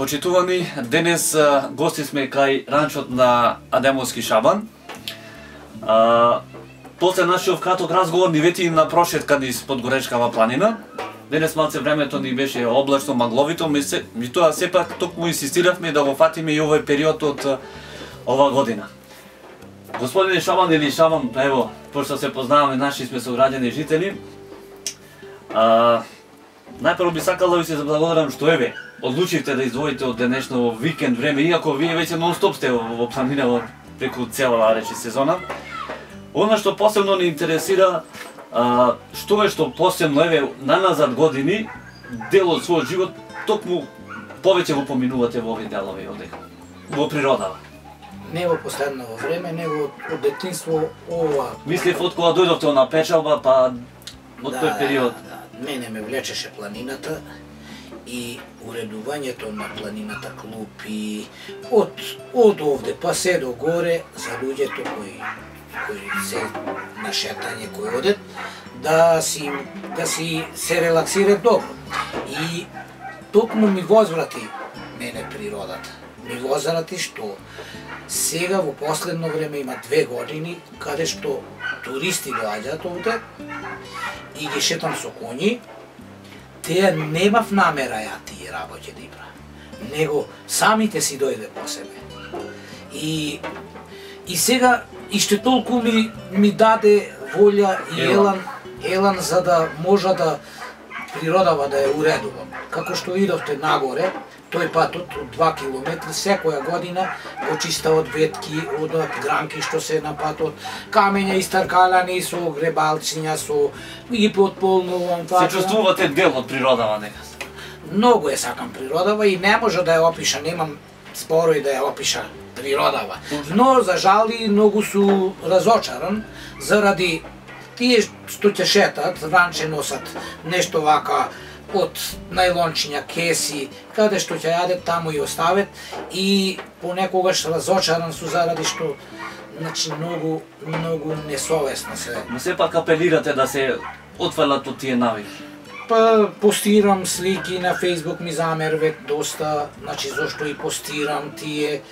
Почитувани, денес гости сме кај ранчот на Адемовски Шабан. После нашиот краток разговор ни вети на прошетка низ Подгоречкава планина. Денес малце времето ни беше облачно, магловито, меѓутоа сепак токму инсистиравме да го фатиме и овој период од ова година. Господине Шабан или Шабан, ево, пошто се познаваме, наши сме сограѓани жители. Најпрво би сакал да ви се заблагодарам што еве одлучивте да издвоите од денешно викенд време, иако вие веќе нон-стоп сте во планина преку цела речи сезона. Она што посебно ни интересира, што е што посебно еве наназад години дел од својот живот токму повеќе го поминувате во овие делови одека во природава. Не во последно време, него од детинство ова. Мислев од кога дојдовте на печалба, па од тој период. Мене ме влечеше планината и уредувањето на планината клупи од овде па се до горе за луѓето кои се на шетање кои одат да си се релаксират добро. И токму ми возврати мене природата. Ми возврати што сега во последно време има 2 години каде што туристи доаѓаат овде и ги шетам со коњи, теја немав намера ја тие работи да ибра, него самите си дојде по себе. И сега, иште толку ми даде волја и елан за да можа да природава да ја уредувам. Како што идовте нагоре, тој патот од 2 километри секоја година го чистаат ветки, од гранки што се на патот, камења истаркалани со гребалчиња, со ги потполнувам. Се чувствувате дел од природава некас? Многу е сакам природава и не може да ја опиша, немам спорој да ја опиша природава. Но за жали многу су разочаран заради тие што ќе шетат, ранче носат нешто вака од најлончиња, кеси, каде што ќе јадат, таму и остават и понекогаш разочаран су заради што многу несовесно се. Но сепак апелирате да се отфрлат од тие навики. Па постирам слики на Facebook, ми замерват доста, зошто и постирам тие,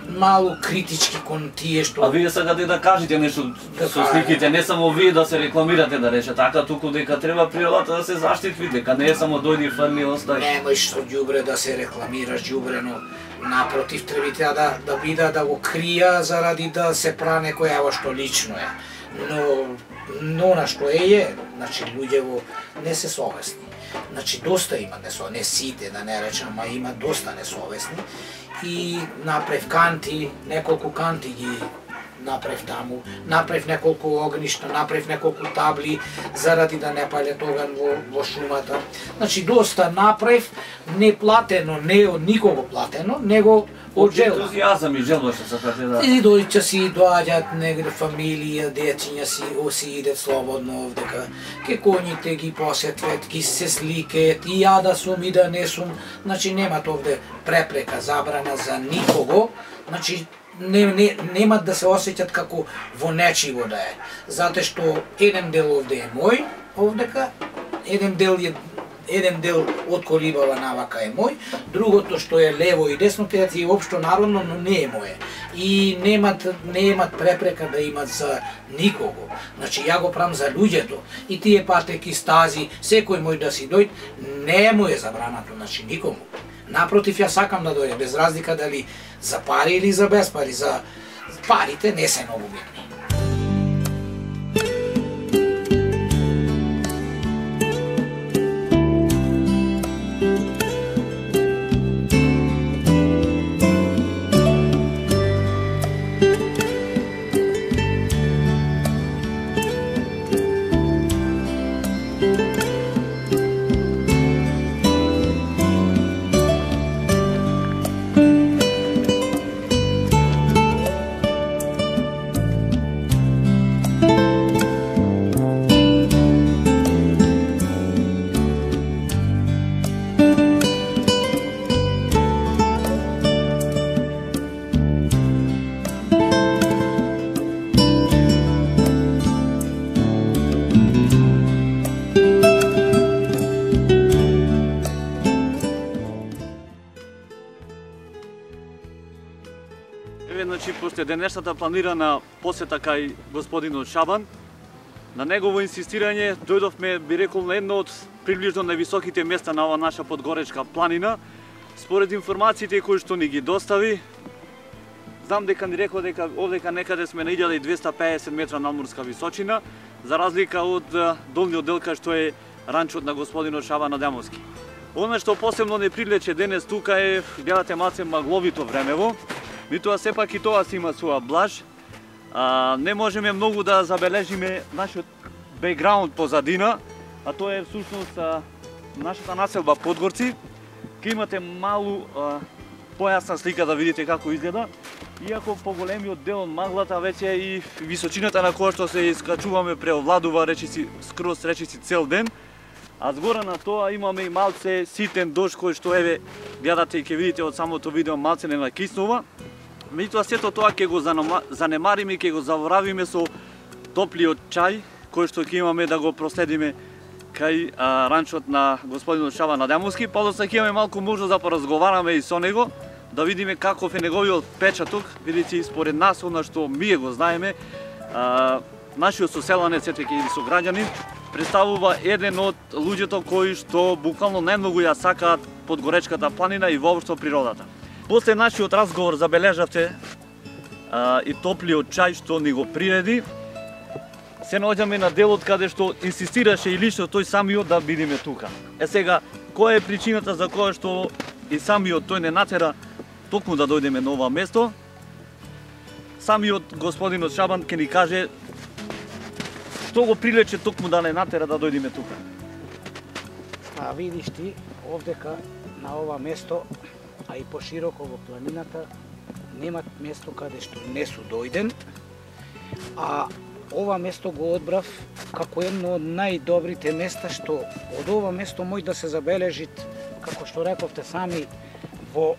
малу критички кон тие што... А вие сакате да кажете нешто со сликите, не само вие да се рекламирате да рече така, туку дека треба природата да се заштити, дека не е само дојди фрли остај. Немој со ѓубре да се рекламираш ѓубрено, напротив требите да бида да го крија заради да се пра некој ево што лично е. Но на што е, луѓево не се совесни. Доста има не сите, да не речам, ама има доста несовесни. И направив канти, неколку канти ги направив таму, направив неколку огништа, направив неколку табли заради да не палят оган во шумата. Доста направив, не платено, не од никого платено, него од желба. Ентузијазам и желба што сакате да... И дојќа си доаѓаат негде фамилија, дечиња си идат слободно овдека, ке коњите ги посетват, ги се сликаат, и ја да сум и да не сум, немат овде препрека, забрана за никого, немат да се осеќат како во нечиво да е. Затоа што еден дел овде е мој, овдека, еден дел од Колибава навака е мој, другото што е лево и десно, теја е општо народно, но не е моје. И немат препрека да имат за никого. Ја го правам за луѓето. И тие патеки, стази, секој мој да си дојд, не му е забрането, никому. Напротив, ја сакам да дојде, без разлика дали за пари или за без пари. За парите не се многу битни. Еве, значи, пошто е денешната планирана посета кај господинот Шабан, на негово инсистирање дојдовме, би рекол, на едно од приближно највисоките места на оваа наша подгоречка планина. Според информациите кои што ни ги достави, знам дека ни рекол дека овдека некаде сме на 1250 метра надморска височина, за разлика од долниот дел кај што е ранчот на господинот Шабан Адамовски. Она што посебно не привлече денес тука е, гледате, малце магловито времево, меѓутоа сепак и тоа си има своја блаж. Не можеме многу да забележиме нашиот бекграунд позадина, а тоа е всушност нашата населба Подгорци. Ке имате малу појасна слика да видите како изгледа, иако поголемиот дел од маглата веќе и височината на која што се искачуваме преовладува речиси скроз речиси цел ден. А згора на тоа имаме и малце ситен дожд кој што еве гледате и ќе видите од самото видео малце не накиснува. Меѓутоа сето тоа ќе го занемариме и ќе го заборавиме со топлиот чај кој што ќе имаме да го проследиме кај ранчот на господинот Шабан Адамовски. Подоцна ќе имаме малку можност да поразговараме и со него, да видиме каков е неговиот печаток, видите според нас, она што ние го знаеме, нашиот соселанец, ете и сограѓанин, представува еден од луѓето кои што буквално најмногу ја сакаат подгоречката планина и воопшто природата. После нашиот разговор забележавте и топлиот чај што ни го приреди. Се наоѓаме на делот каде што инсистираше и лично тој самиот да бидеме тука. Сега, која е причината за која што и самиот тој не натера токму да дојдеме на ова место? Самиот господинот Шабан ќе ни каже што го прилече токму да не натера да дојдеме тука. Видиш ти, овдека на ова место, а и пошироко во планината, нема место каде што не су дојден, а ова место го одбрав како едно од најдобрите места што од ова место може да се забележи, како што рековте сами во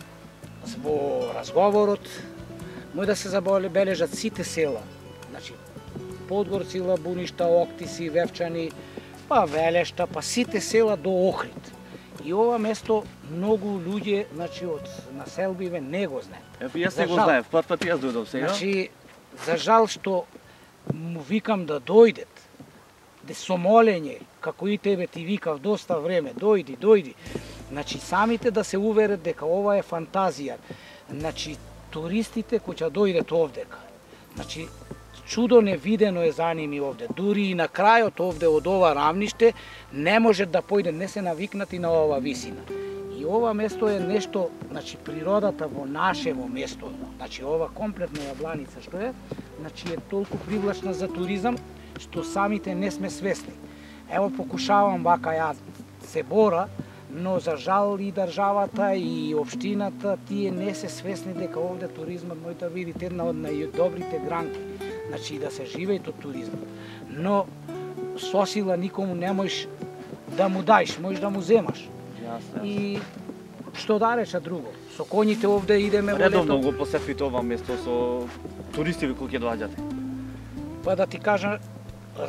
разговорот, може да се забележат сите села. Значи, Подгорци, Лабуништа, Октиси, Вевчани, па Велешта, па сите села до Охрид. И ова место многу луѓе, значи од населбиве не го знаат. Јас не го знаев, пат јас дојдов сега. Значи, за жал што му викам да дојдет, да со молење, како и тебе ти викав доста време, дојди. Значи, самите да се уверат дека ова е фантазија. Значи, туристите кои ќе дојдат овдека. Значи, чудо невидено е за ними овде. Дури и на крајот овде од ова рамниште не може да појде, не се навикнати на ова висина. И ова место е нешто, значи природата во нашево место, значи ова комплетна јабланица што е, значи е толку привлачна за туризам што самите не сме свесни. Ево покушавам вака ја се бора, но за жал и државата и општината тие не се свесни дека овде туризмот може да видите една од најдобрите гранки. Значи да се живеет од туризмот. Но со сила никому не можеш да му даеш, можеш да му земаш. И што да реча друго, со коњите овде идеме во лето. Редовно го посетите ова место со туристи кои ќе доаѓате? Па да ти кажа,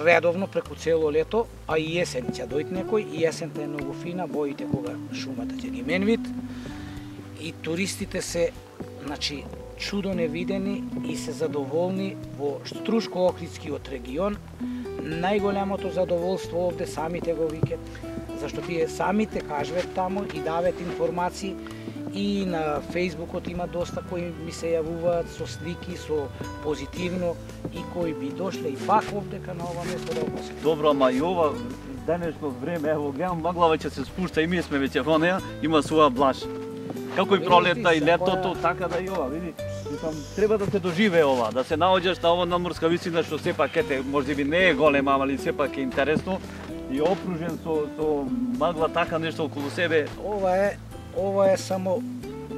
редовно преку цело лето, а и есен ќе дојде некој, и есента е многу фина, боите кога шумата ќе ги менвит. И туристите се, значи, чудо невидени и се задоволни во Штрушко-Охридскиот регион. Најголемото задоволство овде самите го викат, зашто тие самите кажват таму и дават информации, и на Фејсбукот има доста кои ми се јавуваат со слики, со позитивно, и кои би дошле и пак овдека на ова место да посетат. Добро, ама и ова денешно време, ево гледам магла веќе се спушта и ние сме веќе во неа, има своја блаж. Како и пролетта и летото, така да и ова, види. Треба да се доживее ова, да се наоѓаш на ова надморска висина што сепак ете, можеби не е голема, али сепак е интересно и опружен со магла, така нешто околу себе. Ова е само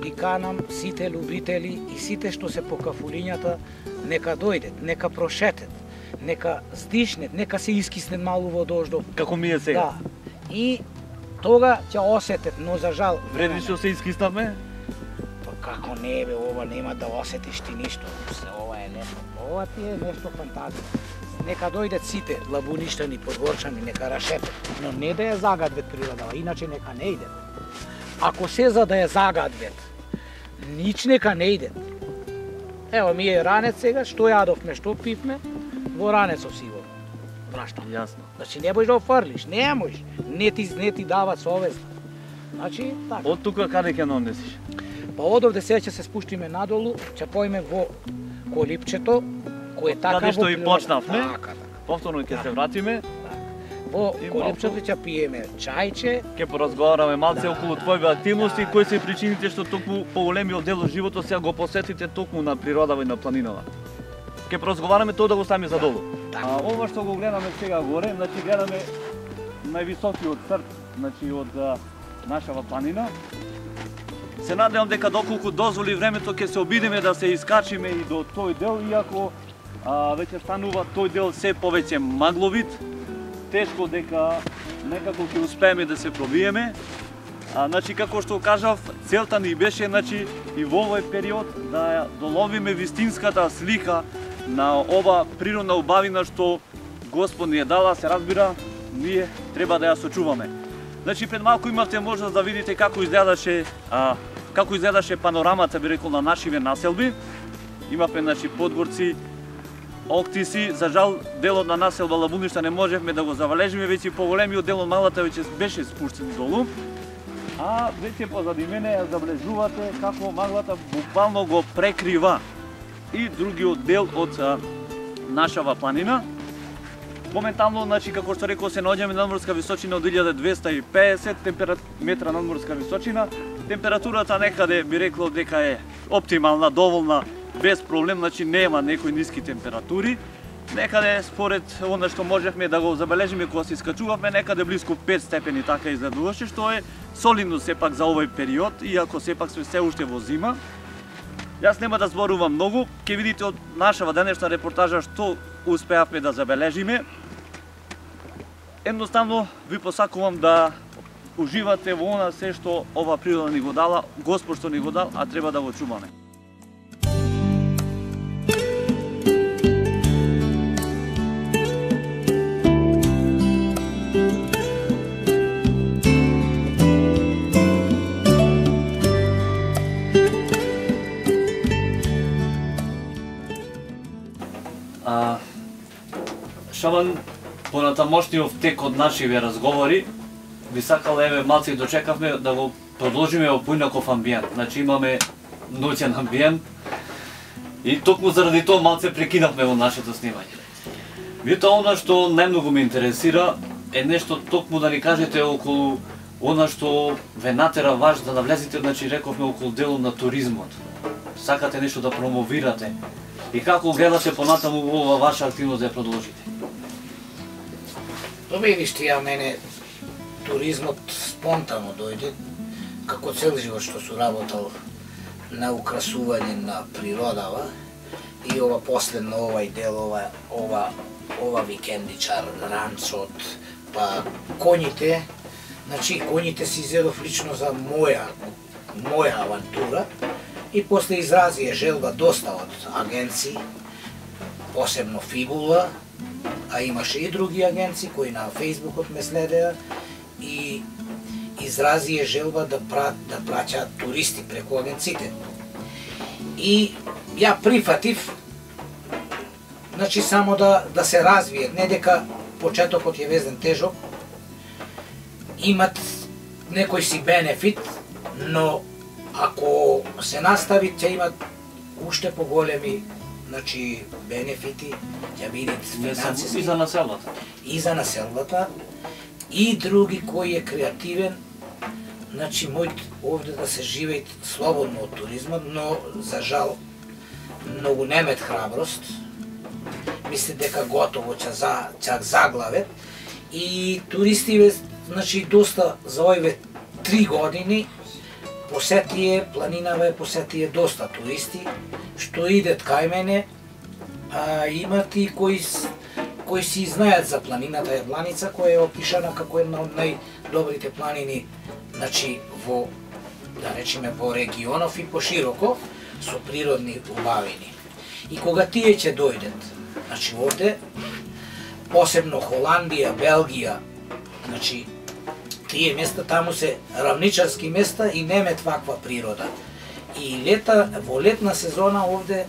ги канам сите любители и сите што се по кафулињата, нека дојдет, нека прошетет, нека здишнет, нека се искиснет малу во дождов. Како ми е сега. Да. И тога ќе осетет, но за жал. Вреди што се искиснаме? Како не бе, ова нема да осетиш ти ништо. Ова е нешто. Ова ти е нешто фантазија. Нека дојдат сите лабуништани, подгорчани, нека рашетат, но не да ја загадвет природава, иначе нека не идет. Ако се за да ја загадвет, нич нека не идет. Ево ми е ранец сега, што јадовме, што пивме, во ранецов си го враштам. Јасно. Значи не можеш да офрлиш, не можеш. Не ти дават совест. Значи така. Од тука каде ќе нонесиш? Па од овде сега ќе се спуштиме надолу, ќе поиме во колипчето, кој е така Каде што во и природа. почнавме. Така. Повторно ќе се вратиме, Во И колипчето малку. ќе пиеме чајче, ќе поразговараме малце околу твоите активности, да. кои се причините што токму поголемиот дел од животот сега го посетите токму на природава и на планинава. Ќе поразговараме тоа да го ставиме за долу. А ова што го гледаме сега горе, значи гледаме највисокиот црт, значи од нашава планина. Се надевам дека доколку дозволи времето ќе се обидеме да се искачиме и до тој дел, иако веќе станува тој дел се повеќе магловит. Тешко дека некако ќе успееме да се пробиеме. Значи како што кажав, целта ни беше и во овој период да доловиме вистинската слика на ова природна убавина што Господ ни е дала, се разбира, ние треба да ја сочуваме. Значи пред малку имавте можност да видите како изгледаше панорамата, би рекол, на нашиве населби. Имавме подгорци, октиси, за жал делот на населба Лабуништа не можевме да го забележиме, веќе поголемиот дел од малата веќе беше спуштен долу. А веќе позади мене ја забележувате како маглата буквално го прекрива и другиот дел од нашава планина. Моментално, како што рекол, се наоѓаме на надморска височина од 1250 метра надморска височина. Температурата некаде би рекло дека е оптимална, доволна, без проблем, нема некои ниски температури. Некаде според она што можевме да го забележиме кога се искачувавме, некаде близко 5 степени така изгледуваше, што е солидно сепак за овој период, иако сепак сме се уште во зима. Јас нема да зборувам многу, ќе видите од нашава денешна репортажа што успеавме да забележиме. Едноставно ви посакувам да уживате во она се што ова природа ни го дала, Господ што ни го дал, а треба да го чуваме. Шабан, понатамошниот тек од нашиве разговори, би сакала еве малце и дочекавме да го продолжиме во поинаков амбиент. Значи имаме ноќен амбиент и токму заради тоа малце прекинавме во нашето снимање. Меѓутоа, она што најмногу ме интересира е нешто токму да ни кажете околу она што ве натера ваш да навлезете, значи рековме околу делот на туризмот. Сакате нешто да промовирате и како гледате понатаму во ова ваша активност да ја продолжите? Видиш ти, мене туризмот спонтано дојде, како цел живот што су работал на украсување на природава и ова последно овај дел, ова викендичар, ранцот, па коњите, значи коњите си изедов лично за моја авантура и после изразија желба доста од агенции, посебно Фибула, а имаше и други агенции кои на Фейсбукот ме следеа и изразија желба да праќаат туристи преку агенците. И ја прифатив, значи само да се развие, не дека почетокот е везден тежок, имат некој си бенефит, но ако се настави ќе имат уште поголеми бенефити, ќе бидат финансиски и за населбата. И за населбата, и други кој е креативен, значи мојт овде да се живеет слободно од туризмот, но за жал многу немет храброст. Мисли дека готово чак заглавет и туристиве, значи доста за овие 3 години посетие планинава, посетие доста туристи што идат кај мене, а имат и кои си знаат за планината Јабланица, која е опишана како една од најдобрите планини, значи во, да речеме, во регионов и пошироко, со природни убавини. И кога тие ќе дојдат, значи овде, посебно Холандија, Белгија, значи тие места таму се равничарски места и немет ваква природа. И во летна сезона овде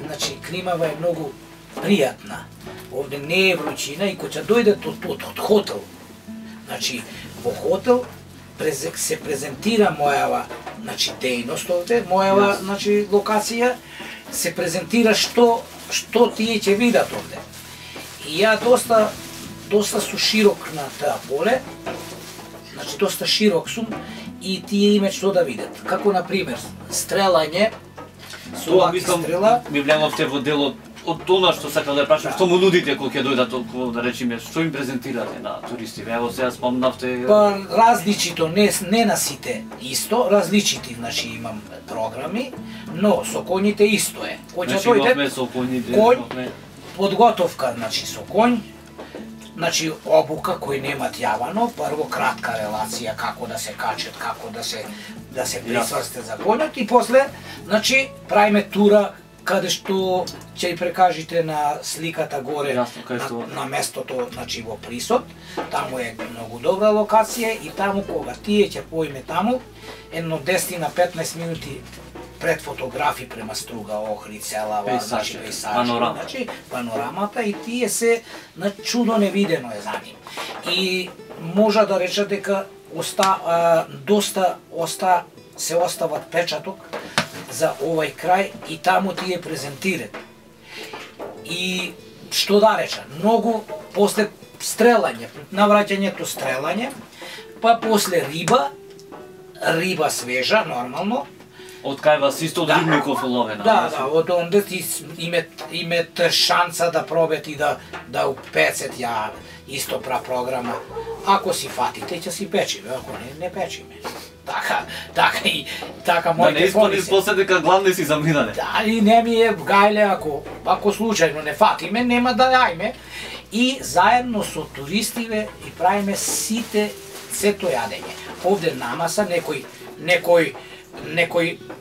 значи климава е многу пријатна. Овде не е вручина и кога ќе дојдете од хотел, значи во хотел се презентира мојава, значи дејност овде, мојава, значи локација, се презентира што тие ќе видат овде. И ја доста су широк на таа поле, значи доста широк сум и тие име што да видат. Како на пример стрелање, со лаки стрела. Ми влегавте во делот од тоа што сакам да прашам, што му нудите кога ќе дојдат околу, да речеме, што им презентирате на туристите? Ево сега спомнавте. Па различито, не на сите исто, различити, значи имам програми, но со коњите исто е. Кој ќе дојде, конј, подготовка, значи со конј, значи обука кој немат јавано, прво кратка релација како да се качат, како да се присврстат за конјот и после, значи правиме тура каде што ќе прекажите на сликата горе на местото, значи во Присот. Таму е многу добра локација и таму кога тие ќе поиме таму, едно 10 на 15 минути пред фотографи према Струга, Охрид, Селава, значи пейсажи, значи панорамата и тие се на чудо невидено е за нив. И можа да рече дека се остават печаток за овај крај и таму тие презентират. И што да реча, многу после стрелање, навраќањето стрелање, па после риба свежа, нормално. Од кај вас исто од рибников ловена? Да, од онде имате шанса да пробете и да упецет ја исто програма. Ако си фатите, ќе си печиме, ако не печиме. Така моите да не испадиш после дека главни си заминане. Да, и не ми е гајле ако случајно не фатиме, нема да јајме. И заедно со туристиве и правиме сето јадење. Овде намаса некој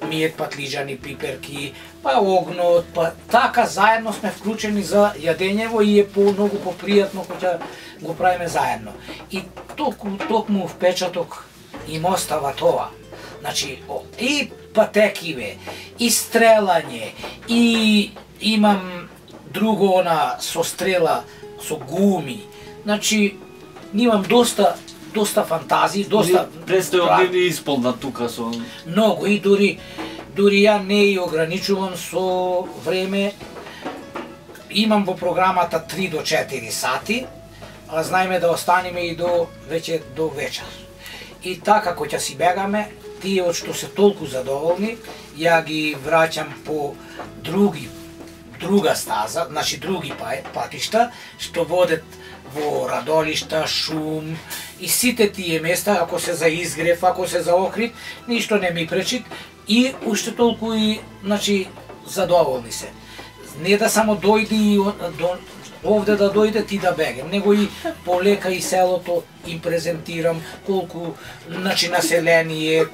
мијет патлиџани, пиперки, па огнот, па така заедно сме вклучени за јадењево и е многу попријатно кога го правиме заедно. И токму впечаток им остава тоа. Значи, и патекиве, и стрелање, и имам друго со стрела, со гуми. Значи, имам доста фантазии, доста... Престојот не исполнат тука со... Многу и дури ја не ја ограничувам со време. Имам во програмата 3 до 4 сати, а знаеме да останеме и до вечер. И така кога ќе си бегаме, тие од што се толку задоволни, ја ги враќам по друга стаза, значи други патишта, што водат во Радолишта, Шум и сите тие места, ако се за изгрев, ако се за Охрид, ништо не ми пречит и уште толку и, значи, задоволни се. Не да само дојди овде да дојде ти да бегам, него и полека и селото им презентирам колку, значи, население,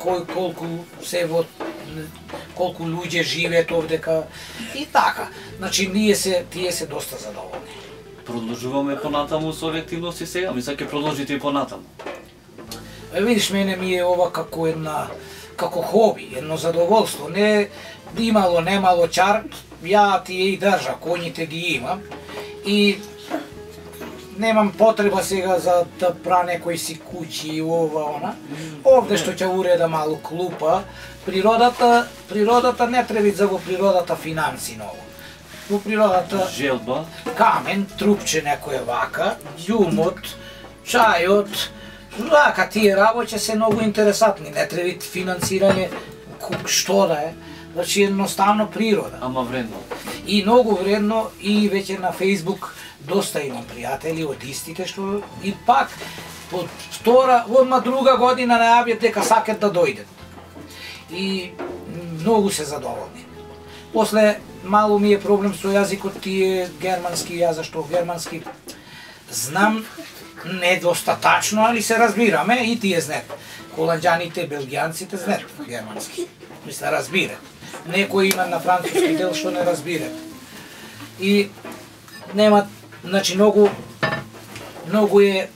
колку луѓе живеат овдека и така. Значи, тие се доста задоволни. Продолжуваме понатаму со овие активности сега, мисля ќе продолжите и понатаму. Видиш, мене ми е ова како хоби, едно задоволство, не имало, немало чар, ја тие и држа, коњите ги имам и немам потреба сега за да пра некои си куќи и ова, она. Овде што ќе уреда малку клупа, природата не треба за во природата финанси ново. Во природата желба, камен, трупче некој вака, ѓумот, чајот, вака тие работи се многу интересантни, не треба финансирање што да е, значи едноставно природа. Ама вредно. И многу вредно и веќе на Facebook доста имам пријатели од истите што и пак од одма друга година најавија дека сакат да дојдат. И многу се задоволни. После малку ми е проблем со јазикот, тие германски, ја зашто германски знам недостатачно, али се разбираме и тие знаат. Холанѓаните, белгијанците знаат германски. Мисля, разбират. Некои има на француски дел што не разбират. И нема, значи многу е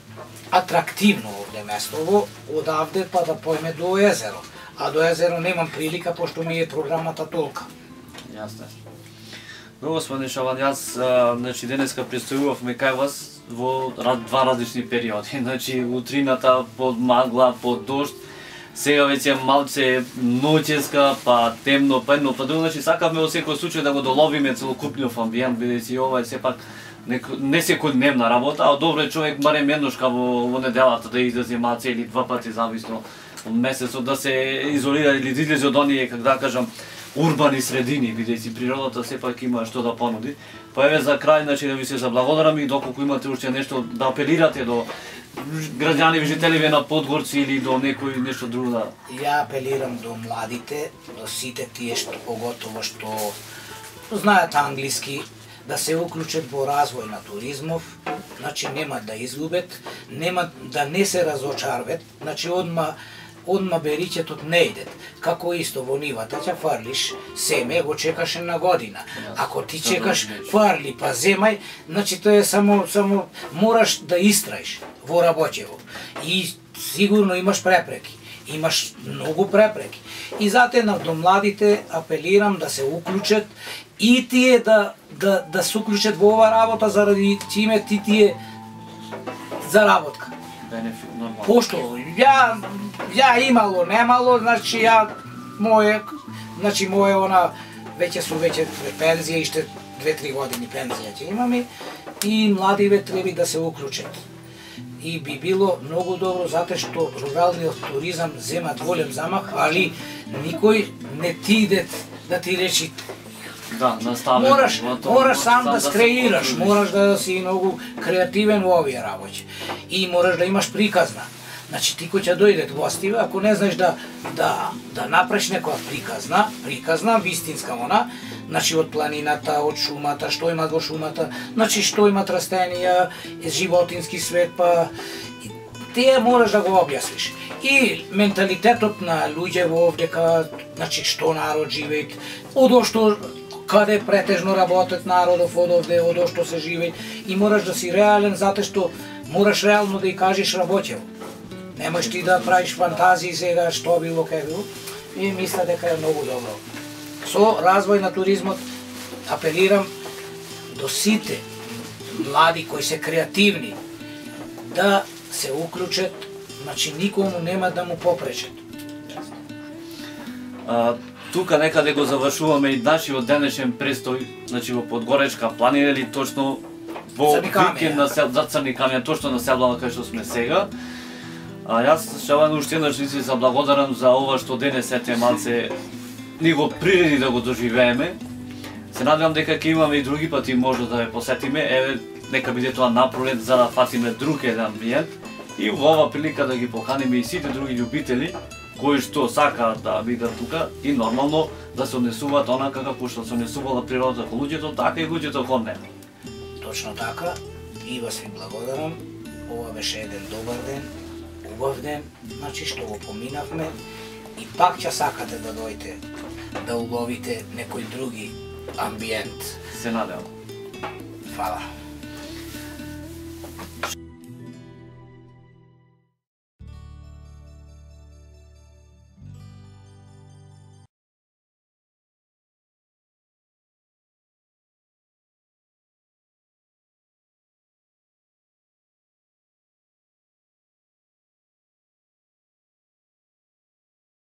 атрактивно овде местово, одавде па да поеме до езеро. А до езеро немам прилика, пошто ми е програмата толка. Јасно. Господин Шаван, јас значи денеска престојувавме кај вас во два различни периоди. Значи утрината под магла, под дожд, сега веќе малце ноќеска, па темно, па едно, па друго. Значи сакавме во секој случај да го доловиме целокупниот амбиент, бидејќи ова е сепак не секојдневна работа, а добро е човек барем едношка во неделата да излезе малце или два пати зависно од месецот, да се изолира или да излезе од оние, како да кажам, урбани средини, бидејќи природата сепак има што да понуди. Па еве за крај, значи да ви се заблагодарам и доколку имате уште нешто да апелирате до граѓани, жителиве на Подгорци или до некој нешто друго да... Ја апелирам до младите, до сите тие што поготово што знаат англиски, да се уклучат во развој на туризмов, значи нема да изгубет, нема да не се разочарват, значи одма бериќетот не идет. Како исто во нивата ќе фарлиш семе, го чекаш на година. Ако ти чекаш фарли па земај, значи тоа е само мораш да истраиш во работево. И сигурно имаш препреки. Имаш многу препреки. И затоа до младите апелирам да се уклучат и тие да се уклучат во ова работа заради чиме тие заработка. Бенефит, нормално. Пошто ја имало, немало, значи моје она веќе су пензија, иште 2-3 години пензија ќе имаме и младиве треба да се уклучат. И би било многу добро затоа што руралниот туризам зема голем замах, али никој не ти иде да ти речи. Да, настави. Мораш сам да скреираш, мораш да си многу креативен во овие работи. И мораш да имаш приказна. Значи ти кој ќе дојдат гостиве, ако не знаеш да направиш некоја приказна, вистинска она, значи од планината, од шумата, што имат во шумата, значи што имат растенија, животински свет, па тие мораш да го објасниш. И менталитетот на луѓе во овдека, значи што народ живеет, одошто каде претежно работат народов одовде, одошто се живеет, и мораш да си реален затоа што мораш реално да ја кажеш работево. Немаш ти да правиш фантазии сега што било, кај било, и мисля дека е многу добро. Со развој на туризмот апелирам до сите млади кои се креативни да се уклучат, значи никому нема да му попречат. Тука некаде го завршуваме и нашиот денешен престој, значи во Подгоречка планина или точно во викенд на за Црни камења, точно на селото кај што сме сега. Јас Шаван уште еднаш се заблагодарам за ова што денес ете малце ни го приреди да го доживееме. Се надевам дека ќе имаме и други пати може да ја посетиме, еве нека биде тоа напролет за да фатиме друг еден амбиент и во ова прилика да ги поканиме и сите други љубители кои што сакаат да бидат тука и нормално да се однесуваат онака како што се однесувала природата кон луѓето, така и луѓето кон неа. Точно така, и вас ви благодарам. Ова беше еден добар ден, убав ден, значи што го поминавме и пак ќе сакате да дојдете да уловите некој други амбиент. Се надевам. Фала.